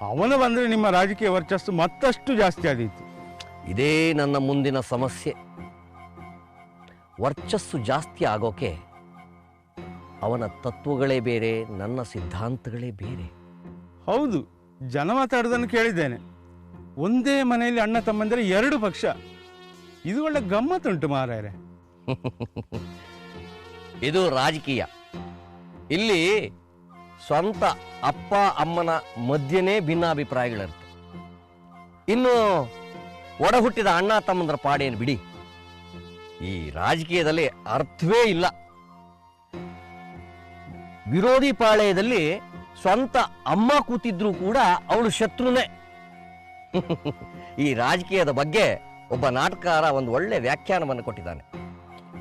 ಅವನು ಬಂದರೆ ನಿಮ್ಮ ರಾಜಕೀಯ ವರ್ಚಸ್ಸು ಮತ್ತಷ್ಟು ಜಾಸ್ತಿ ಆದೀತು. ಇದೇ ನನ್ನ ಮುಂದಿನ ಸಮಸ್ಯೆ. ವರ್ಚಸ್ಸು ಜಾಸ್ತಿ ಆಗೋಕೆ ಅವನ ತತ್ವಗಳೇ ಬೇರೆ, ನನ್ನ ಸಿದ್ಧಾಂತಗಳೇ ಬೇರೆ. ಹೌದು, ಜನ ಮಾತಾಡೋದನ್ನು ಕೇಳಿದ್ದೇನೆ. ಒಂದೇ ಮನೆಯಲ್ಲಿ ಅಣ್ಣ ತಮ್ಮಂದರೆ 2 ಪಕ್ಷ. ಇದು ಒಳ್ಳೆ ಗಮ್ಮತ್ತುಂಟು ಮಾರಾಯರೆ. ಇದು ರಾಜಕೀಯ. ಇಲ್ಲಿ ಸ್ವಂತ ಅಪ್ಪ ಅಮ್ಮನ ಮಧ್ಯೆನೇ ಭಿನ್ನಾಭಿಪ್ರಾಯಗಳಿರುತ್ತೆ. ಇನ್ನು ಒಡ ಹುಟ್ಟಿದ ಅಣ್ಣ ತಮ್ಮಂದ್ರ ಪಾಡೇನು ಬಿಡಿ. ಈ ರಾಜಕೀಯದಲ್ಲಿ ಅರ್ಥವೇ ಇಲ್ಲ. ವಿರೋಧಿ ಪಾಳೆಯದಲ್ಲಿ ಸ್ವಂತ ಅಮ್ಮ ಕೂತಿದ್ರು ಕೂಡ ಅವಳು ಶತ್ರುನೇ. ಈ ರಾಜಕೀಯದ ಬಗ್ಗೆ ಒಬ್ಬ ನಾಟಕಕಾರ ಒಂದು ಒಳ್ಳೆ ವ್ಯಾಖ್ಯಾನವನ್ನು ಕೊಟ್ಟಿದ್ದಾನೆ,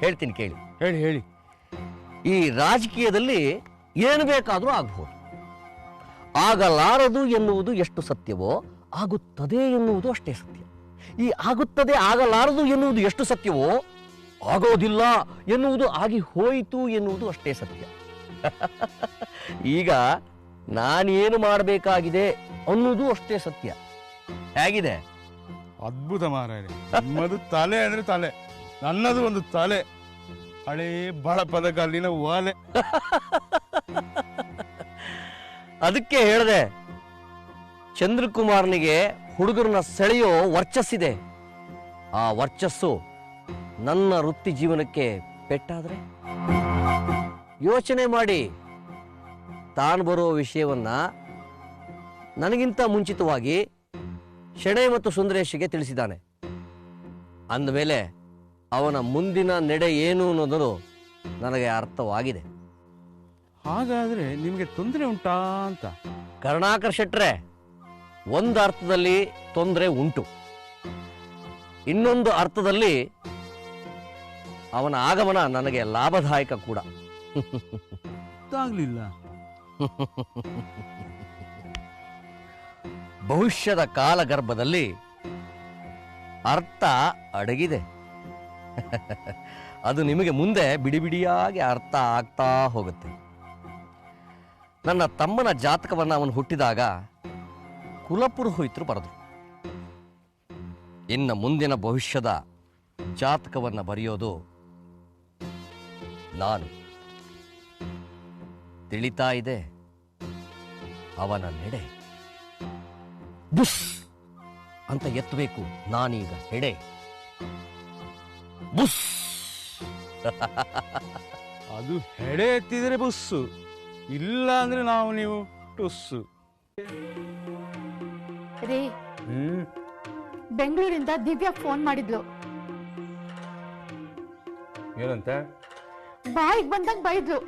ಹೇಳ್ತೀನಿ ಕೇಳಿ. ಹೇಳಿ ಹೇಳಿ. ಈ ರಾಜಕೀಯದಲ್ಲಿ ಏನು ಬೇಕಾದರೂ ಆಗಬಹುದು. ಆಗಲಾರದು ಎನ್ನುವುದು ಎಷ್ಟು ಸತ್ಯವೋ ಆಗುತ್ತದೆ ಎನ್ನುವುದು ಅಷ್ಟೇ ಸತ್ಯ. ಈ ಆಗುತ್ತದೆ ಆಗಲಾರದು ಎನ್ನುವುದು ಎಷ್ಟು ಸತ್ಯವೋ ಆಗೋದಿಲ್ಲ ಎನ್ನುವುದು ಆಗಿ ಹೋಯಿತು ಎನ್ನುವುದು ಅಷ್ಟೇ ಸತ್ಯ. ಈಗ ನಾನೇನು ಮಾಡಬೇಕಾಗಿದೆ ಅನ್ನೋದು ಅಷ್ಟೇ ಸತ್ಯ. ಹೇಗಿದೆ? ಅದ್ಭುತ ಮಾರಾಯರೆ. ನಿಮ್ಮದು ತಲೆ ಅಂದ್ರೆ ತಲೆ, ನನ್ನದು ಒಂದು ತಲೆ, ಹಳೇ ಬಳಪದ ಕಲ್ಲಿನ ಓಲೆ. ಅದಕ್ಕೆ ಹೇಳಿದೆ, ಚಂದ್ರಕುಮಾರ್ನಿಗೆ ಹುಡುಗರನ್ನ ಸೆಳೆಯೋ ವರ್ಚಸ್ಸಿದೆ. ಆ ವರ್ಚಸ್ಸು ನನ್ನ ವೃತ್ತಿ ಜೀವನಕ್ಕೆ ಪೆಟ್ಟಾದ್ರೆ ಯೋಚನೆ ಮಾಡಿ. ತಾನು ಬರೋ ವಿಷಯವನ್ನ ನನಗಿಂತ ಮುಂಚಿತವಾಗಿ ಶೆಣೈ ಮತ್ತು ಸುಂದರೇಶಿಗೆ ತಿಳಿಸಿದ್ದಾನೆ. ಅಂದಮೇಲೆ ಅವನ ಮುಂದಿನ ನಡೆ ಏನು ಅನ್ನೋದು ನನಗೆ ಅರ್ಥವಾಗಿದೆ. ಹಾಗಾದ್ರೆ ನಿಮಗೆ ತೊಂದರೆ ಉಂಟಾ ಅಂತ? ಕರುಣಾಕರ್ ಶೆಟ್ರೆ, ಒಂದು ಅರ್ಥದಲ್ಲಿ ತೊಂದರೆ ಉಂಟು, ಇನ್ನೊಂದು ಅರ್ಥದಲ್ಲಿ ಅವನ ಆಗಮನ ನನಗೆ ಲಾಭದಾಯಕ ಕೂಡ. ಗೊತ್ತಾಗ್ಲಿಲ್ಲ. ಭವಿಷ್ಯದ ಕಾಲಗರ್ಭದಲ್ಲಿ ಅರ್ಥ ಅಡಗಿದೆ. ಅದು ನಿಮಗೆ ಮುಂದೆ ಬಿಡಿ ಬಿಡಿಯಾಗಿ ಅರ್ಥ ಆಗ್ತಾ ಹೋಗುತ್ತೆ. ನನ್ನ ತಮ್ಮನ ಜಾತಕವನ್ನು ಅವನು ಹುಟ್ಟಿದಾಗ ಕುಲಪುರೋಹಿತರು ಬರೆದರು. ಇನ್ನು ಮುಂದಿನ ಭವಿಷ್ಯದ ಜಾತಕವನ್ನು ಬರೆಯೋದು ನಾನು. ತಿಳಿತಾ ಇದೆ ಅವನ ನೆಡೆ. ಬುಸ್ ಅಂತ ಎತ್ತಬೇಕು ನಾನೀಗ ಹೆಡೆ. ಬುಸ್. ಅದು ಹೆಡೆ ಎತ್ತಿದ್ರೆ ಬುಸ್ಸು, ಇಲ್ಲ ಅಂದ್ರೆ ನೀವು ಟುಸ್ಸು. ರೀ, ಬೆಂಗಳೂರಿಂದ ದಿವ್ಯಾ ಫೋನ್ ಮಾಡಿದ್ಲು. ಏನಂತೆ? ಬಾಯಿಗೆ ಬಂದಂಗ್ ಬೈದ್ಲು.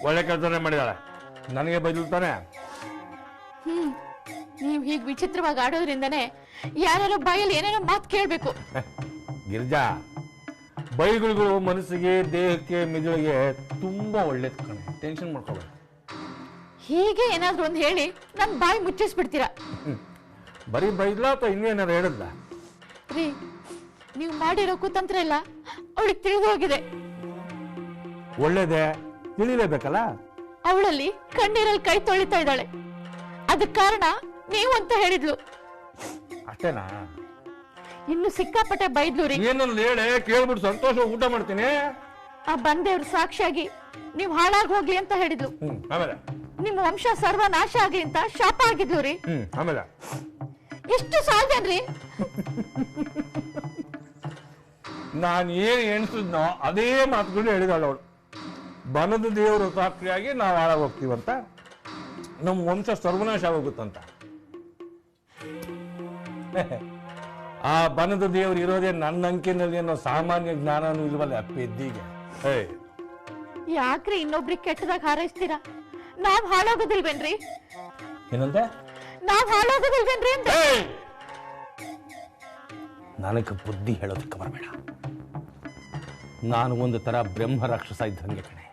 ಒಳ್ಳೆ ಕೆಲಸನೇ ಮಾಡಿದಾಳೆ. ನನಗೆ ಬೈತಾನೆ. ನೀವ್ ಹೀಗ್ ವಿಚಿತ್ರವಾಗಿ ಆಡೋದ್ರಿಂದನೇ ಯಾರೋ ಬಾಯಲ್ಲಿ ಏನೇನೋ ಮಾತು ಕೇಳ್ಬೇಕು. ಗಿರಿಜಾ, ಬೈಗುಳುಗಳು ಮನಸ್ಸಿಗೆ, ದೇಹಕ್ಕೆ, ಮಿದುಳಿಗೆ ತುಂಬಾ ಒಳ್ಳೇದು ಕಣೆ. ಟೆನ್ಷನ್ ಮಾಡ್ಕೋಬೇಡ. ಹೀಗೆ ಏನಾದ್ರೂ ಒಂದು ಹೇಳಿ ನನ್ ಬಾಯಿ ಮುಚ್ಚಿಸ್ಬಿಡ್ತೀರಾ. ಬರೀ ಬೈದ್ಲಾ ಅಥವಾ ಇನ್ನೇನಾರು ಹೇಳದ್ಲ? ರೀ, ನೀವು ಮಾಡಿರೋ ಕುತಂತ್ರ ಎಲ್ಲ ಅವಳಿಗೆ ತಿಳಿದು ಹೋಗಿದೆ. ಒಳ್ಳೇದೇ, ತಿಳಿಲೇಬೇಕಲ್ಲ. ಅವಳಲ್ಲಿ ಕಣ್ಣೀರಲ್ಲಿ ಕೈ ತೊಳಿತಾ ಇದ್ದಾಳೆ. ಅದಕ್ಕೆ ಕಾರಣ ನೀವು ಅಂತ ಹೇಳಿದ್ಲು. ಅಷ್ಟೇನಾ? ಇನ್ನು ಸಿಕ್ಕಾಪಟ್ಟೆ ಬೈದ್ಲು ರೀ. ಏನಂದ್ ಹೇಳಿ ಕೇಳ್ಬಿಟ್ಟು ಸಂತೋಷ ಊಟ ಮಾಡ್ತೀನಿ. ಆ ಬಂದೇವ್ರ ಸಾಕ್ಷಿಯಾಗಿ ನೀವು ಹಾಳಾಗಿ ಹೋಗ್ಲಿ ಅಂತ ಹೇಳಿದ್ಲು. ಆಮೇಲೆ ನಿಮ್ಮ ವಂಶ ಸರ್ವನಾಶ ಆಗ್ಲಿ ಅಂತ ಶಾಪ ಆಗಿದ್ಲು ರೀ. ಆಮೇಲೆ ಎಷ್ಟು ಸಾಧ್ಯನ್ರಿ? ನಾನು ಏನ್ ಎಣಿಸಿದ್ನೋ ಅದೇ ಮಾತುಗಳು ಹೇಳಿದಾಳು ಅವಳು. ಬನದ ದೇವರು ಸಾಕ್ಷಿಯಾಗಿ ನಾವು ಹಾಳಾಗಿ ಹೋಗ್ತೀವಂತ, ನಮ್ಮ ವಂಶ ಸರ್ವನಾಶ ಆಗೋಗುತ್ತಂತ. ಆ ಬನದ ದೇವರು ಇರೋದೇ ನನ್ನ ಅಂಕಿನಲ್ಲಿ ಅನ್ನೋ ಸಾಮಾನ್ಯ ಜ್ಞಾನನೂ ಇಲ್ವಲ್ಲ ಪೆದ್ದಿಗೆ. ಯಾಕ್ರಿ ಇನ್ನೊಬ್ರಿಗೆ ಕೆಟ್ಟದಾಗ ಹಾರೈಸ್ತೀರಾ? ನಾವ್ ಹಾಳಾಗೋದಿಲ್ವೇನ್ರಿ? ಏನಂತೆ? ನಾವ್ ಹಾಳಾಗೋದಿಲ್ವೇನ್ರಿ ಅಂತ. ನನಗೆ ಬುದ್ಧಿ ಹೇಳೋದಕ್ಕೆ ಬರಬೇಡ. ನಾನು ಒಂದು ತರ ಬ್ರಹ್ಮ ರಾಕ್ಷಸ ಇದ್ದಂಗೆ ಕಣೆ.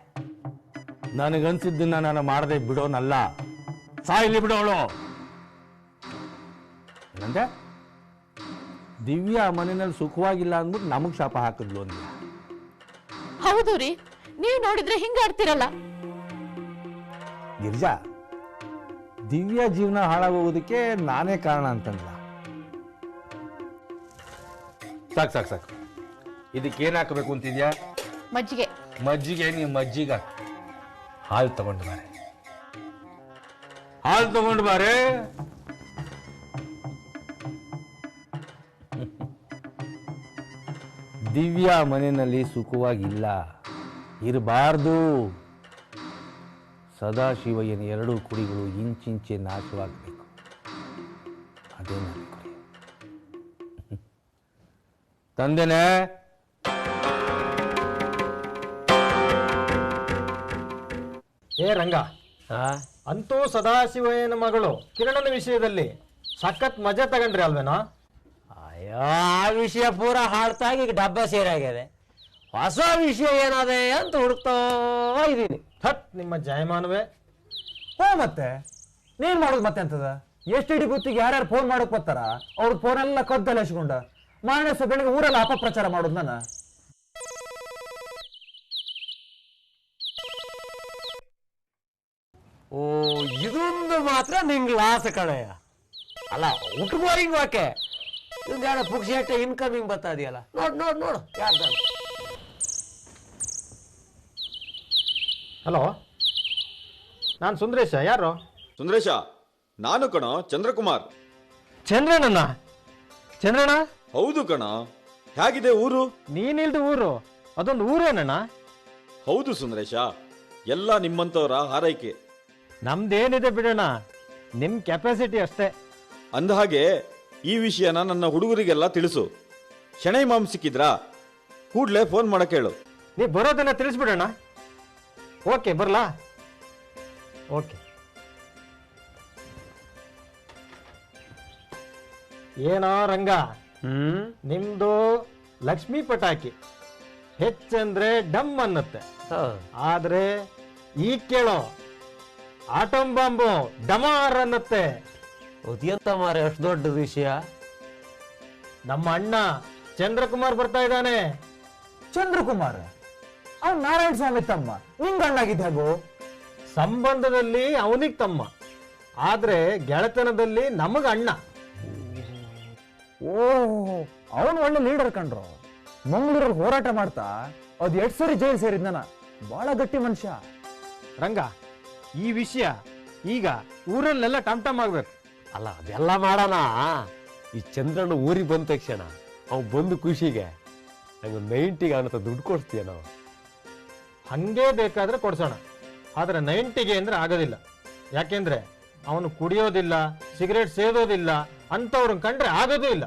ನನಗನ್ಸಿದ್ದನ್ನ ನಾನು ಮಾಡದೆ ಬಿಡೋನಲ್ಲ, ಸಾಯಿಲಿ ಬಿಡೋಳು. ಏನಂತೆ? ದಿವ್ಯಾ ಮನೆಯಲ್ಲಿ ಸುಖವಾಗಿಲ್ಲ ಅಂದ್ಬಿಟ್ಟು ನಮಗ್ ಶಾಪ ಹಾಕಿದ್ಲು ಅಂದ. ಹೌದು ರೀ, ನೀವು ನೋಡಿದ್ರೆ ಹಿಂಗಾಡ್ತಿರಲ್ಲ. ಗಿರಿಜಾ, ದಿವ್ಯ ಜೀವನ ಹಾಳಾಗೋಗೋದಕ್ಕೆ ನಾನೇ ಕಾರಣ ಅಂತಂದ್ಲ. ಸಾಕು ಸಾಕು ಸಾಕು. ಇದಕ್ಕೇನು ಹಾಕಬೇಕು ಅಂತಿದ್ಯಾ? ಮಜ್ಜಿಗೆ. ಮಜ್ಜಿಗೆ ನೀವು ಮಜ್ಜಿಗೆ ಹಾಲು ತಗೊಂಡು ಬಾರೆ, ಹಾಲು ತಗೊಂಡು ಬಾರೆ. ದಿವ್ಯ ಮನೆಯಲ್ಲಿ ಸುಖವಾಗಿಲ್ಲ, ಇರಬಾರ್ದು. ಸದಾಶಿವಯ್ಯನ ಎರಡೂ ಕುಡಿಗಳು ಇಂಚಿಂಚೆ ನಾಶವಾಗಬೇಕು, ಅದೇ ನನ್ನ ಗುರಿ. ತಂದೆನೆ. ಏ ರಂಗ, ಅಂತೂ ಸದಾಶಿವಯ್ಯನ ಮಗಳು ಕಿರಣನ ವಿಷಯದಲ್ಲಿ ಸಖತ್ ಮಜಾ ತಗೊಂಡ್ರಿ ಅಲ್ವೇನೋ? ಅಯ್ಯೋ, ಆ ವಿಷಯ ಪೂರ ಹಾಡ್ತಾಗಿ ಈಗ ಡಬ್ಬ ಸೇರಾಗಿದೆ. ಹೊಸ ವಿಷಯ ಏನಾದೆ ಅಂತ ಹುಡುಕ್ತಾ ಇದ್ದೀನಿ. ಥತ್ ನಿಮ್ಮ ಜಯಮಾನವೇ. ಮತ್ತೆ ನೀನ್ ಮಾಡೋದು ಮತ್ತೆ ಅಂತದ? ಎಷ್ಟು ಇಡೀ ಬುತ್ತಿಗೆ ಯಾರ್ಯಾರು ಫೋನ್ ಮಾಡೋಕ್ ಬರ್ತಾರ ಅವ್ರ ಫೋನ್ ಎಲ್ಲ ಕದ್ದಲ್ಲ ಹಚ್ಕೊಂಡ ಮಾರನೇ ದಿವಸ ಬೆಳಿಗ್ಗೆ ಊರೆಲ್ಲ ಅಪಪ್ರಚಾರ ಮಾಡೋದು ನಾನು. ಓ, ಇದೊಂದು ಮಾತ್ರ ನಿಂಗೆ ಲಾಸ್ ಕಣಯ್ಯ. ಅಲ್ಲ, ಉಟ್ಕೋರಿಂಗ್ ವಾಕೆ ಇದೊಂದು ಯಾರ ಪುಕ್ಷೇಟ ಇನ್ಕಮಿಂಗ್ ಬರ್ತಾ ಇದೆಯಲ್ಲ. ನೋಡು ಯಾರ್ದ. ಹಲೋ, ನಾನು ಸುಂದರೇಶ. ಯಾರು? ಸುಂದರೇಶ, ನಾನು ಕಣ, ಚಂದ್ರಕುಮಾರ್. ಚಂದ್ರಣ್ಣ? ಚಂದ್ರಣ್ಣ? ಹೌದು ಕಣ. ಹೇಗಿದೆ ಊರು? ನೀನಿಲ್ದು ಊರು? ಅದೊಂದು ಊರೇನಣ್ಣ? ಹೌದು ಸುಂದರೇಶ, ಎಲ್ಲ ನಿಮ್ಮಂತವರ ಹಾರೈಕೆ. ನಮ್ದೇನಿದೆ ಬಿಡೋಣ, ನಿಮ್ ಕೆಪಾಸಿಟಿ ಅಷ್ಟೇ. ಅಂದಹಾಗೆ ಈ ವಿಷಯನ ನನ್ನ ಹುಡುಗರಿಗೆಲ್ಲ ತಿಳಿಸು. ಶೆಣೈ ಮಾಮ್ ಸಿಕ್ಕಿದ್ರಾ? ಕೂಡ್ಲೇ ಫೋನ್ ಮಾಡಕ್ಕೆ ಹೇಳು. ನೀ ಬರೋದನ್ನ ತಿಳಿಸ್ಬಿಡೋಣ. ಓಕೆ, ಬರ್ಲಾ? ಓಕೆ. ಏನೋ ರಂಗ, ನಿಮ್ದು ಲಕ್ಷ್ಮೀ ಪಟಾಕಿ ಹೆಚ್ಚಂದ್ರೆ ಡಮ್ ಅನ್ನತ್ತೆ. ಆದ್ರೆ ಈ ಕೇಳೋ ಆಟಂ ಬಾಂಬು ಡಮಾರ್ ಅನ್ನತ್ತೆ. ಅದ್ಯಂತ ಮಾರ ಎಷ್ಟು ದೊಡ್ಡ ವಿಷಯ. ನಮ್ಮ ಅಣ್ಣ ಚಂದ್ರಕುಮಾರ್ ಬರ್ತಾ ಇದ್ದಾನೆ. ಚಂದ್ರಕುಮಾರ್ ಅವ್ನು ನಾರಾಯಣ ಸ್ವಾಮಿ ತಮ್ಮ, ನಿಂಗೆ ಅಣ್ಣಾಗಿದ್ದ ಹೇಗೋ? ಸಂಬಂಧದಲ್ಲಿ ಅವನಿಗೆ ತಮ್ಮ, ಆದ್ರೆ ಗೆಳೆತನದಲ್ಲಿ ನಮಗ ಅಣ್ಣ. ಓಹ್, ಅವನು ಒಳ್ಳೆ ಲೀಡರ್ ಕಂಡ್ರು. ಮಂಗಳೂರಲ್ಲಿ ಹೋರಾಟ ಮಾಡ್ತಾ ಅದು 2 ಸರಿ ಜೈಲು ಸೇರಿದ್ನ. ಬಹಳ ಗಟ್ಟಿ ಮನುಷ್ಯ. ರಂಗ, ಈ ವಿಷಯ ಈಗ ಊರಲ್ಲೆಲ್ಲ ಟಮ್ ಟಮ್ ಆಗ್ಬೇಕು. ಅಲ್ಲ, ಅದೆಲ್ಲ ಮಾಡೋಣ. ಈ ಚಂದ್ರಣ್ಣ ಊರಿಗೆ ಬಂದ ತಕ್ಷಣ ಅವ್ ಬಂದು ಖುಷಿಗೆ ನಂಗೆ 90ಗೆ ಅವನತ್ರ ದುಡ್ಡು ಕೊಡ್ತೀಯ ನಾವು. ಹಂಗೆ ಬೇಕಾದ್ರೆ ಕೊಡ್ಸೋಣ, ಆದ್ರೆ 90ಗೆ ಅಂದ್ರೆ ಆಗೋದಿಲ್ಲ. ಯಾಕೆಂದ್ರೆ ಅವನು ಕುಡಿಯೋದಿಲ್ಲ, ಸಿಗರೇಟ್ ಸೇದೋದಿಲ್ಲ, ಅಂತವ್ರನ್ನ ಕಂಡ್ರೆ ಆಗೋದೂ ಇಲ್ಲ.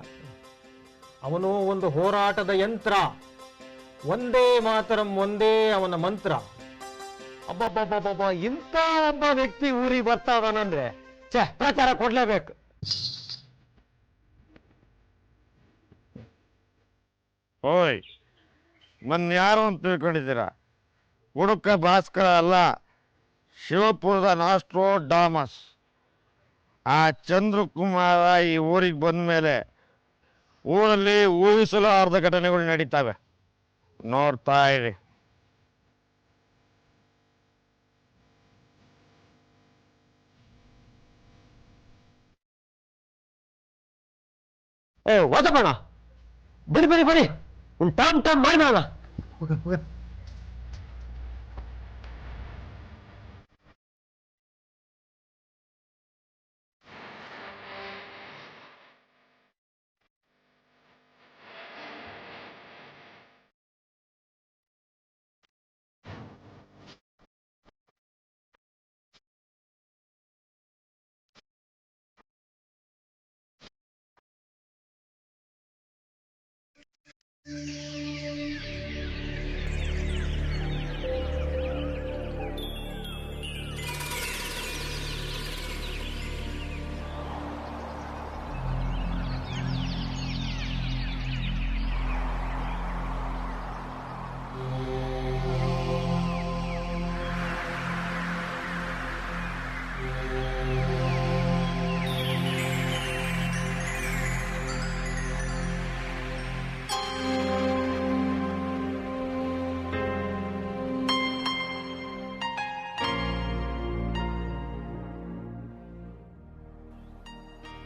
ಅವನು ಒಂದು ಹೋರಾಟದ ಯಂತ್ರ. ಒಂದೇ ಮಾತರಂ, ಒಂದೇ ಅವನ ಮಂತ್ರ. ಅಬ್ಬಬ್ಬಬ್ಬಬ್ಬ, ಇಂಥ ಒಬ್ಬ ವ್ಯಕ್ತಿ ಊರಿಗೆ ಬರ್ತಾ ಇದಾನಂದ್ರೆ ಪ್ರಚಾರ ಕೊಡ್ಲೇಬೇಕು. ಓಯ್, ನನ್ನ ಯಾರು ಅಂತ ತಿಳ್ಕೊಂಡಿದ್ದೀರಾ? ಹುಡುಕ ಭಾಸ್ಕರ ಅಲ್ಲ, ಶಿವಪುರದ ನಾಸ್ಟ್ರೋ ಡಾಮಸ್. ಆ ಚಂದ್ರಕುಮಾರ ಈ ಊರಿಗೆ ಬಂದ ಮೇಲೆ ಊರಲ್ಲಿ ಊಹಿಸಲಾರದ ಘಟನೆಗಳು ನಡೀತಾವೆ. ನೋಡ್ತಾ ಇರಿ. ಓದಬೇಡ, ಬನ್ನಿ ಒಂದು ಟಾಮ್ ಟಾಮ್ ಮಾಡೋಣ.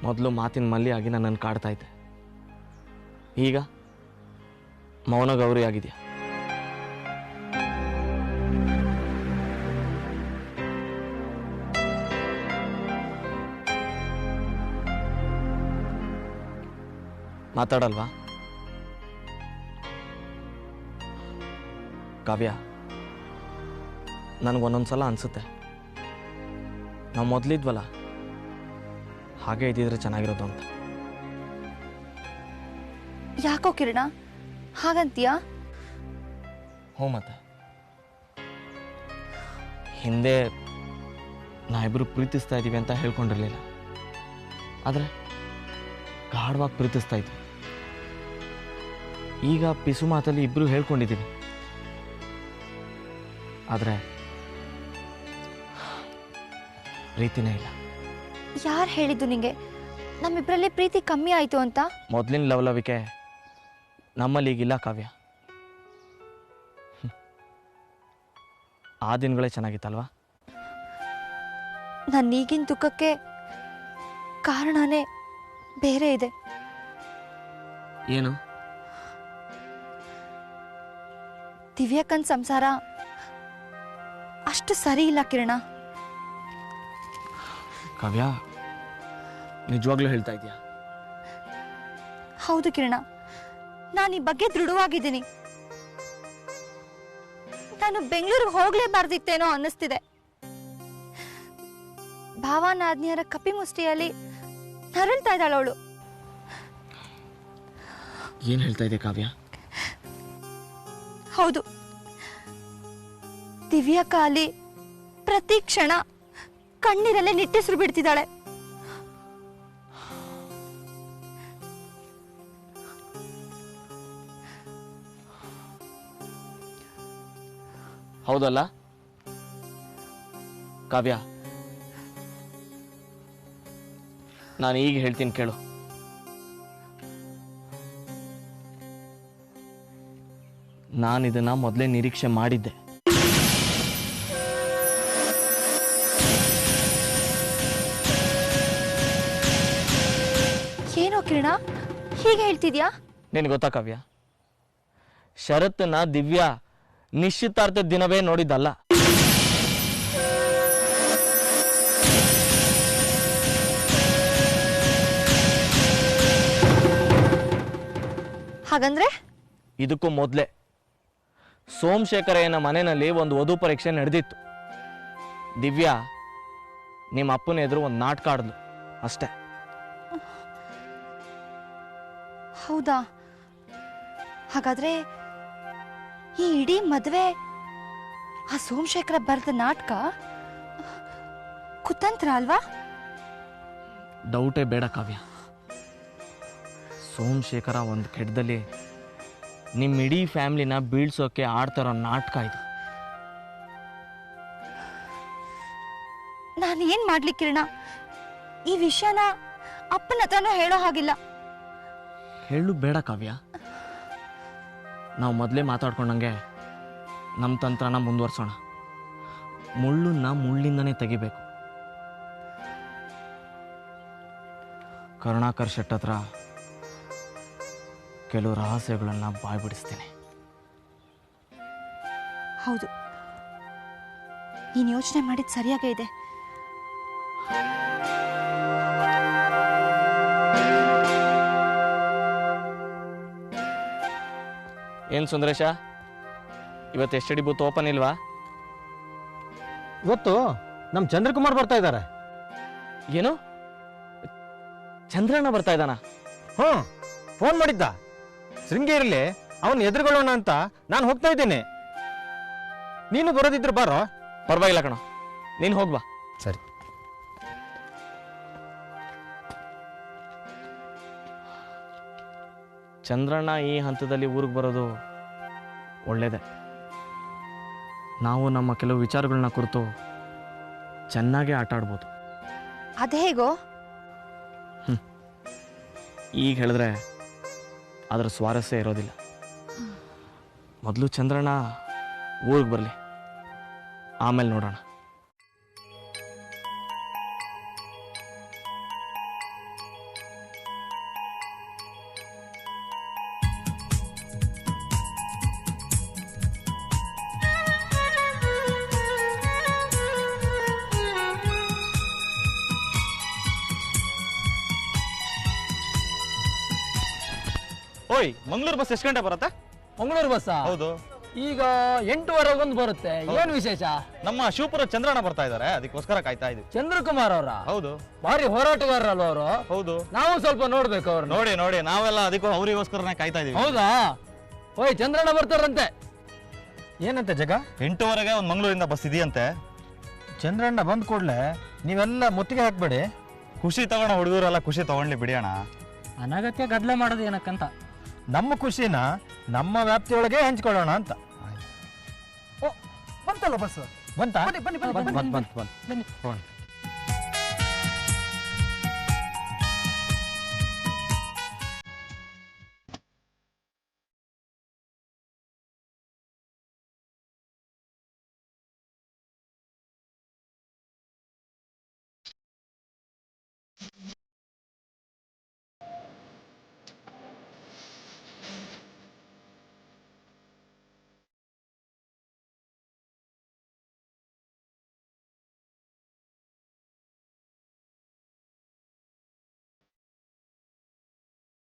ಮೊದಲು ಮಾತಿನ ಮಲ್ಲಿ ಆಗಿ ನನ್ನನ್ನು ಕಾಡ್ತಾ ಇದ್ದೆ, ಈಗ ಮೌನ ಗೌರಿ ಆಗಿದೆಯಾ? ಮಾತಾಡಲ್ವಾ ಕಾವ್ಯ? ನನಗೊಂದೊಂದ್ಸಲ ಅನಿಸುತ್ತೆ, ನಾವು ಮೊದಲಿದ್ವಲ್ಲ ಹಾಗೆ ಇದ್ದಿದ್ರೆ ಚೆನ್ನಾಗಿರೋದು ಅಂತ. ಯಾಕೋ ಕಿರಣ ಹಾಗಂತೀಯಾ? ಹ್ಞೂ, ಮತ್ತೆ ಹಿಂದೆ ನಾವಿಬ್ಬರು ಪ್ರೀತಿಸ್ತಾ ಇದ್ದೀವಿ ಅಂತ ಹೇಳ್ಕೊಂಡಿರಲಿಲ್ಲ, ಆದರೆ ಗಾಢವಾಗಿ ಪ್ರೀತಿಸ್ತಾ ಇದ್ವಿ. ಈಗ ಪಿಸು ಮಾತಲ್ಲಿ ಇಬ್ಬರು ಹೇಳ್ಕೊಂಡಿದ್ದೀವಿ, ಆದರೆ ಪ್ರೀತಿನೇ ಇಲ್ಲ. ಯಾರು ಹೇಳಿದ್ದು ನಿಂಗೆ ನಮ್ಮಿಬ್ಬರಲ್ಲಿ ಪ್ರೀತಿ ಕಮ್ಮಿ ಆಯಿತು ಅಂತ? ಮೊದಲಿನ ಲವಲವಿಕೆ ನಮ್ಮಲ್ಲಿ ಈಗಿಲ್ಲ ಕಾವ್ಯ. ಆ ದಿನಗಳೇ ಚೆನ್ನಾಗಿತ್ತಲ್ವಾ? ನನ್ನ ಈಗಿನ ದುಃಖಕ್ಕೆ ಕಾರಣನೇ ಬೇರೆ ಇದೆ. ಏನು? ದಿವ್ಯಕ್ಕನ್ ಸಂಸಾರ ಅಷ್ಟು ಸರಿ ಇಲ್ಲ ಕಿರಣ. ಕಾವ್ಯ, ನಿಜವಾಗ್ಲೂ ಹೇಳ್ತಾ ಇದೀಯಾ? ಹೌದು ಕಿರಣ, ನಾನು ಈ ಬಗ್ಗೆ ದೃಢವಾಗಿದ್ದೀನಿ. ನಾನು ಬೆಂಗಳೂರಿಗೆ ಹೋಗ್ಲೇಬಾರ್ದಿತ್ತೇನೋ ಅನ್ನಿಸ್ತಿದೆ. ಭಾವನಾಜ್ಞೆಯರ ಕಪಿ ಮುಷ್ಟಿಯಲ್ಲಿ ನರಳ್ತಾ ಇದ್ದಾಳ ಅವಳು. ಏನ್ ಹೇಳ್ತಾ ಇದೆ ಕಾವ್ಯ? ಹೌದು, ದಿವ್ಯಕ್ಕ ಅಲ್ಲಿ ಪ್ರತಿ ಕ್ಷಣ ಕಣ್ಣೀರಲ್ಲೇ ನಿಟ್ಟೆಸರು ಬಿಡ್ತಿದ್ದಾಳೆ. ಹೌದಲ್ಲ ಕಾವ್ಯ? ನಾನು ಈಗ ಹೇಳ್ತೀನಿ ಕೇಳು. ನಾನಿದನ್ನ ಮೊದಲೇ ನಿರೀಕ್ಷೆ ಮಾಡಿದ್ದೆ. ಏನೋ ಕಿರಣ ಹೀಗೆ ಹೇಳ್ತಿದ್ಯಾ? ನಿನಗೆ ಗೊತ್ತಾ ಕಾವ್ಯ, ಶರತ್ನ ದಿವ್ಯಾ ನಿಶ್ಚಿತಾರ್ಥದ ದಿನವೇ ನೋಡಿದ್ದಲ್ಲ. ಹಾಗಂದ್ರೆ? ಇದಕ್ಕೂ ಮೊದಲೇ ಸೋಮಶೇಖರಯ್ಯನ ಮನೆಯಲ್ಲಿ ಒಂದು ವಧು ಪರೀಕ್ಷೆ ನಡೆದಿತ್ತು. ದಿವ್ಯಾ ನಿಮ್ಮ ಅಪ್ಪನ ಎದುರು ಒಂದು ನಾಟಕ ಆಡಿದ್ಲು ಅಷ್ಟೇ. ಹೌದಾ? ಹಾಗಾದ್ರೆ ಈ ಇಡೀ ಮದುವೆ ಆ ಸೋಮಶೇಖರ ಬರೆದ ನಾಟಕ ಕುತಂತ್ರ ಅಲ್ವಾ? ಡೌಟೇ ಬೇಡ ಕಾವ್ಯ. ಸೋಮಶೇಖರ ಒಂದು ಕೆಟ್ಟದಲ್ಲಿ ನಿಮ್ಮ ಇಡೀ ಫ್ಯಾಮಿಲಿನ ಬೀಳ್ಸೋಕೆ ಆಡ್ತಾರೋ ನಾಟಕ ಇದು. ನಾನು ಏನ್ ಮಾಡ್ಲಿ ಕಿರಣ? ಈ ವಿಷಯನ ಅಪ್ಪನ ಹತ್ರನೂ ಹೇಳೋ ಹಾಗಿಲ್ಲ. ಹೇಳು ಬೇಡ ಕಾವ್ಯ. ನಾವು ಮೊದಲೇ ಮಾತಾಡ್ಕೊಂಡಂಗೆ ನಮ್ಮ ತಂತ್ರನ ಮುಂದುವರ್ಸೋಣ. ಮುಳ್ಳನ್ನ ಮುಳ್ಳಿಂದನೇ ತೆಗಿಬೇಕು. ಕರುಣಾಕರ್ ಶೆಟ್ ಹತ್ರ ಕೆಲವು ರಹಸ್ಯಗಳನ್ನ ಬಾಯ್ಬಿಡಿಸ್ತೀನಿ. ಹೌದು, ನೀನು ಯೋಚನೆ ಮಾಡಿದ್ ಸರಿಯಾಗೇ ಇದೆ. ಏನ್ ಸುಂದರೇಶ, ಇವತ್ತು ಎಸ್ಟಡಿ ಬೂತ್ ಓಪನ್ ಇಲ್ವಾ? ಇವತ್ತು ನಮ್ಮ ಚಂದ್ರಕುಮಾರ್ ಬರ್ತಾ ಇದ್ದಾರೆ. ಏನು, ಚಂದ್ರಣ್ಣ ಬರ್ತಾ ಇದ್ದಾನ? ಹ್ಞೂ, ಫೋನ್ ಮಾಡಿದ್ದ. ಶೃಂಗೇರಿಲಿ ಅವನು ಎದುರುಗೊಳ್ಳೋಣ ಅಂತ ನಾನು ಹೋಗ್ತಾ ಇದ್ದೇನೆ. ನೀನು ಬರೋದಿದ್ರೆ ಬಾರೋ. ಪರವಾಗಿಲ್ಲ ಕಣ, ನೀನು ಹೋಗ್ಬಾ. ಸರಿ. ಚಂದ್ರಣ್ಣ ಈ ಹಂತದಲ್ಲಿ ಊರಿಗೆ ಬರೋದು ಒಳ್ಳೇದೆ. ನಾವು ನಮ್ಮ ಕೆಲವು ವಿಚಾರಗಳನ್ನ ಕುರಿತು ಚೆನ್ನಾಗೇ ಆಟ ಆಡ್ಬೋದು. ಅದೇ ಹೇಗೋ? ಈಗ ಹೇಳಿದ್ರೆ ಅದರ ಸ್ವಾರಸ್ಯ ಇರೋದಿಲ್ಲ. ಮೊದಲು ಚಂದ್ರಣ್ಣ ಊರಿಗೆ ಬರಲಿ, ಆಮೇಲೆ ನೋಡೋಣ. ಓಯ್ ಮಂಗಳೂರು ಬಸ್ ಎಷ್ಟು ಗಂಟೆ ಬರುತ್ತೆ? ಮಂಗಳೂರು ಬಸ್ ಹೌದು, ಈಗ 8:15 ಒಂದು ಬರುತ್ತೆ. ಏನು ವಿಶೇಷ? ನಮ್ಮ ಶಿವಪುರ ಚಂದ್ರಣ್ಣ ಬರ್ತಾ ಇದ್ದಾರೆ, ಅದಕ್ಕೋಸ್ಕರ ಕಾಯ್ತಾ ಇದ್ವಿ. ಚಂದ್ರಕುಮಾರ್ ಅವರ? ಹೌದು. ಭಾರಿ ಹೋರಾಟಗಾರರಲ್ವ ಅವರು? ಹೌದು. ನಾವು ಸ್ವಲ್ಪ ನೋಡ್ಬೇಕು ಅವ್ರು. ನೋಡಿ ನೋಡಿ, ನಾವೆಲ್ಲ ಅದಕ್ಕೂ ಅವರಿಗೋಸ್ಕರನೇ ಕಾಯ್ತಾ ಇದೀವಿ. ಹೌದಾ? ಓಯ್ ಚಂದ್ರಣ್ಣ ಬರ್ತಾರಂತೆ. ಏನಂತೆ ಜಗ? 8:00 ಒಂದು ಮಂಗಳೂರಿಂದ ಬಸ್ ಇದೆಯಂತೆ. ಚಂದ್ರಣ್ಣ ಬಂದ್ ಕೂಡ್ಲೆ ನೀವೆಲ್ಲ ಮುತ್ತಿಗೆ ಹಾಕ್ಬೇಡಿ. ಖುಷಿ ತಗೋಣ, ಹುಡುಗರೆಲ್ಲ ಖುಷಿ ತಗೊಂಡ್ಲಿ ಬಿಡಿಯೋಣ. ಅನಗತ್ಯ ಗದ್ದಲ ಮಾಡೋದು ಏನಕ್ಕಂತ. ನಮ್ಮ ಖುಷಿನ ನಮ್ಮ ವ್ಯಾಪ್ತಿಯೊಳಗೆ ಹಂಚ್ಕೊಳ್ಳೋಣ ಅಂತ. ಬಂತಲ್ಲ ಬಸ್? ಬಂತಾ? ಬನ್ನಿ ಬನ್ನಿ ಬನ್ನಿ ಬಂತು ಬಂತು ಬಂತು.